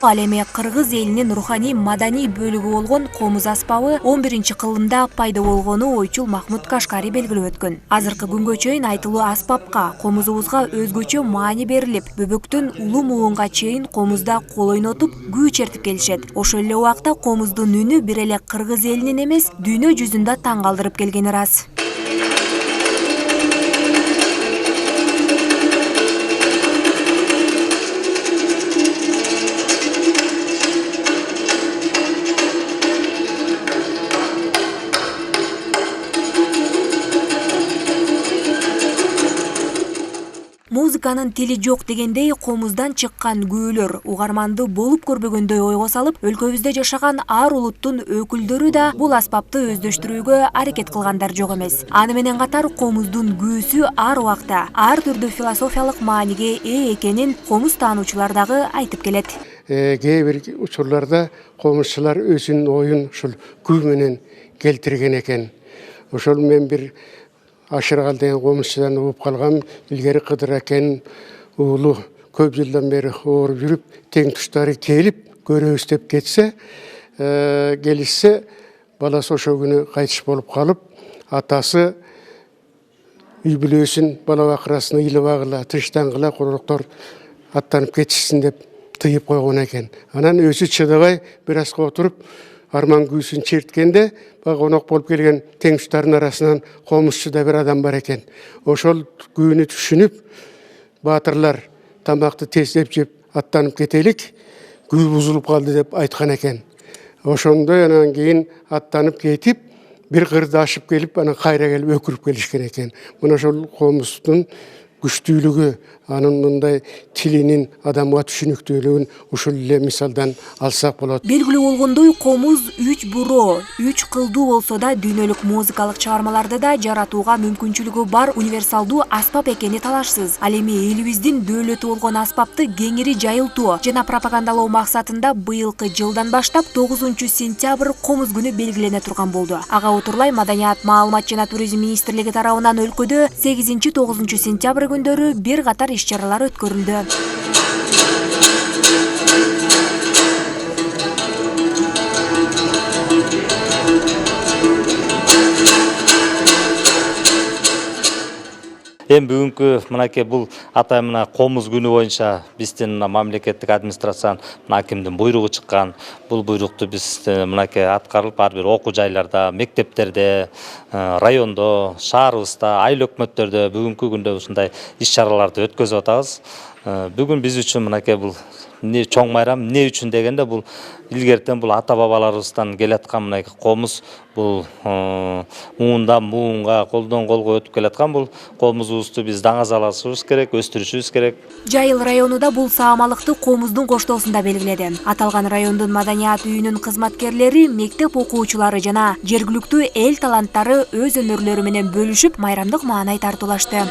Ал эми кыргыз элинин руханий маданий бөлүгү болгон комуз аспабы 11-кылымда пайда болгону ойчул Махмуд Кашкари белгилеп өткөн. Азыркы күнгө чейин айтылуу аспапка, комузубузга өзгөчө маани берилип, бөбөктөн улуу муунга чейин комузда кол ойнотуп, күү чертип келишет. Ошол эле убакта комуздун үнү бир эле кыргыз элинин эмес, дүйнө жүзүндө таң калтырып келгени рас. Музыканын тили жок дегендей, комуздан чыккан күүлөр угарманды болуп көрбөгөндөй ойго салып, өлкөбүздө жашаган ар улуттун өкүлдөрү да бул аспапты өздөштүрүүгө аракет кылгандар жок эмес. Аны менен катар комуздун күүсү ар убакта ар түрдүү философиялык мааниге ээ экенин комуз таануучулар дагы айтып келет. Кээ бир учурларда комузчулар өзүнүн оюн ушул күү менен келтирген экен. Ошол мен бир Ашыргал деген комузчудан угуп калгам. Илгери Кыдыр экен уулу көп жылдан бери ооруп жүрүп, тең туштары келип көрөбүз деп кетсе, келишсе, баласы ошол күнү кайтыш болуп калып, атасы үй бүлөсүн, бала бакырасын ыйлабагыла, тынчтангыла, короктор аттанып кетишсин деп тыйып койгон экен. Анан өзү чыдабай бир азга отуруп, арман күүсүн черткенде, конок болуп келген теңштардын арасынан комузчу да бир адам бар экен. Ошол күүнү түшүнүп, баатырлар тамакты тездеп жеп аттанып кетелик, күү бузулуп калды деп айткан экен. Ошондой анан кийин аттанып кетип, бир кырды ашып келип, анан кайра келип өкүрүп келишкен экен. Мына ошол комуздун күчтүүлүгү, анын мындай тилинин адамга түшүнүктүүлүгүн ушул эле мисалдан алсак болот. Белгилүү болгондой, комуз 3 буроо, 3 кылдуу болсо да дүйнөлүк музыкалык чыгармаларды да жаратууга мүмкүнчүлүгү бар универсалдуу аспап экени талашсыз. Ал эми элибиздин дөөлөтү болгон аспапты кеңири жайылтуу жана пропагандалоо максатында быйылкы жылдан баштап 9-сентябрь комуз күнү белгилене турган болду. Ага отурлай Маданият, маалымат жана туризм министрлиги тарабынан өлкөдө 8-9 сентябрь күндөрү бир катар иш-чаралар өткөрүлдү. Бүгүнкү мынакей бул атай мына комуз күнү боюнча биздин мамлекеттик администрациянын акимдин буйругу чыккан. Бул буйрукту биз мынакей аткарылып, ар бир окуу жайларда, мектептерде, райондо, шаарыбызда, айыл өкмөттөрдө бүгүнкү күндө ушундай иш-чараларды өткөзүп атабыз. Бүгүн биз үчүн мынакей бул чоң майрам. Эмне үчүн дегенде, бул илгертен бул ата бабаларыбыздан келаткан мынакей комуз, бул муундан муунга, колдон колго өтүп келаткан бул комузубузду биз даңазалашыбыз керек, өстүрүшүбүз керек. Жайыл районунда бул саамалыкты комуздун коштоосунда белгиледи. Аталган райондун маданият үйүнүн кызматкерлери, мектеп окуучулары жана жергиликтүү эл таланттары өз өнөрлөрү менен бөлүшүп, майрамдык маанай тартуулашты.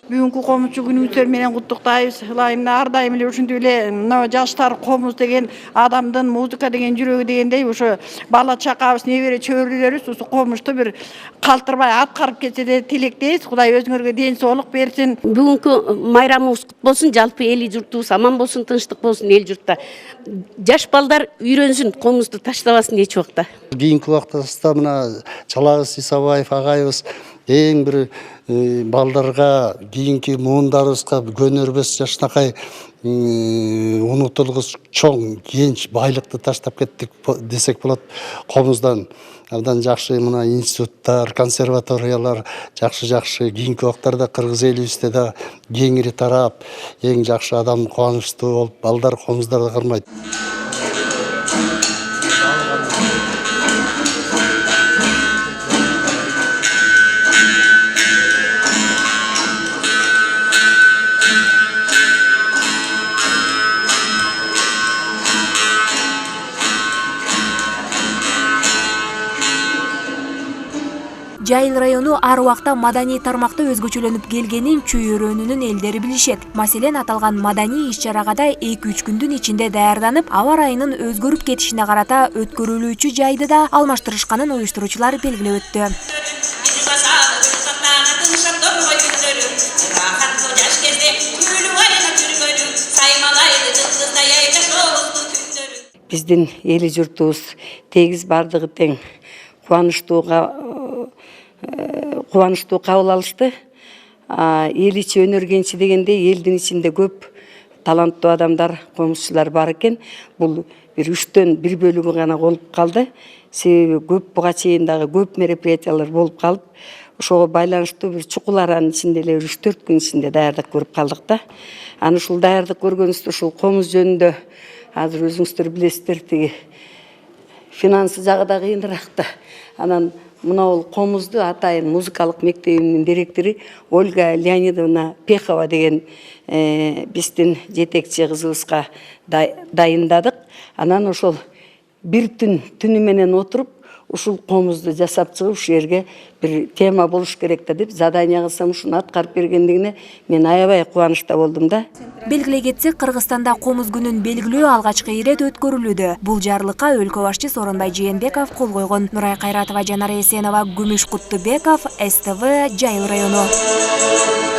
Бүгүнкү комузчу күнүңүздөр менен куттуктайбыз. Ар дайым эле ушинтип эле мына жаштар комуз деген адамдын, музыка деген жүрөгү дегендей, ошо бала чакабыз, небере чөбүрөлөрүбүз ушу комузду бир калтырбай аткарып кетсе деп тилектейбиз. Кудай өзүңөргө ден соолук берсин. Бүгүнкү майрамыбыз кут болсун, жалпы эли журтубуз аман болсун, тынчтык болсун эл журтта. Жаш балдар үйрөнсүн, комузду таштабасын эч убакта. Кийинки убакта мына Чалабыз Исабаев агайыбыз эң бир балдарга, кийинки муундарыбызга көнөрбөс жашнакай унутулгус чоң кенч байлыкты таштап кеттик десек болот комуздан. Абдан жакшы мына институттар, консерваториялар жакшы кийинки убактарда кыргыз элибизде да кеңири тарап, эң жакшы адам кубанычтуу болуп, балдар комуздарды кырмайт. Жайыл району ар убакта маданий тармакта өзгөчөлөнүп келгенин чөйрөнүнүн элдери билишет. Маселен, аталган маданий иш-чарага да 2-3 күндүн ичинде даярданып, аба ырайынын өзгөрүп кетишине карата өткөрүлүүчү жайды да алмаштырышканын уюштуруучулар белгилеп өттү. биздин эли журтубуз тегиз бардыгы тең кубанычтуу кабыл алышты. Эл ичи өнөр кенчи дегенде элдин ичинде көп таланттуу адамдар, комузчулар бар экен. Бул бир 3төн 1 бөлүгү гана болуп калды. Себеби көп буга чейин дагы көп мероприятиялар болуп калып, ошого байланыштуу бир чукул аранын ичинде эле 3-4 күн ичинде даярдык көрүп калдык да. Аны ушул даярдык көргөнүбүздө ушул комуз жөнүндө азыр өзүңүздөр билесиздер, тиги финансы жагы да кыйыныраак да. Анан мына комузду атайын музыкалык мектебинин директору Ольга Леонидовна Пехова деген биздин жетекчи кызыбызга дайындадык. Анан ошол бир түнү менен отуруп ушул комузду жасап чыгып ушу жерге бир тема болуш керек да деп задание кылсам ушуну аткарып бергендигине мен аябай кубанычта болдум да. Белгилей кетсек, Кыргызстанда комуз күнүн белгилөө алгачкы ирет өткөрүлүүдө. Бул жарлыкка өлкө башчы Сооронбай Жээнбеков кол койгон. Нурай Кайратова, Жанара Эсенова, Күмүш Куттубеков, СТВ, Жайыл району.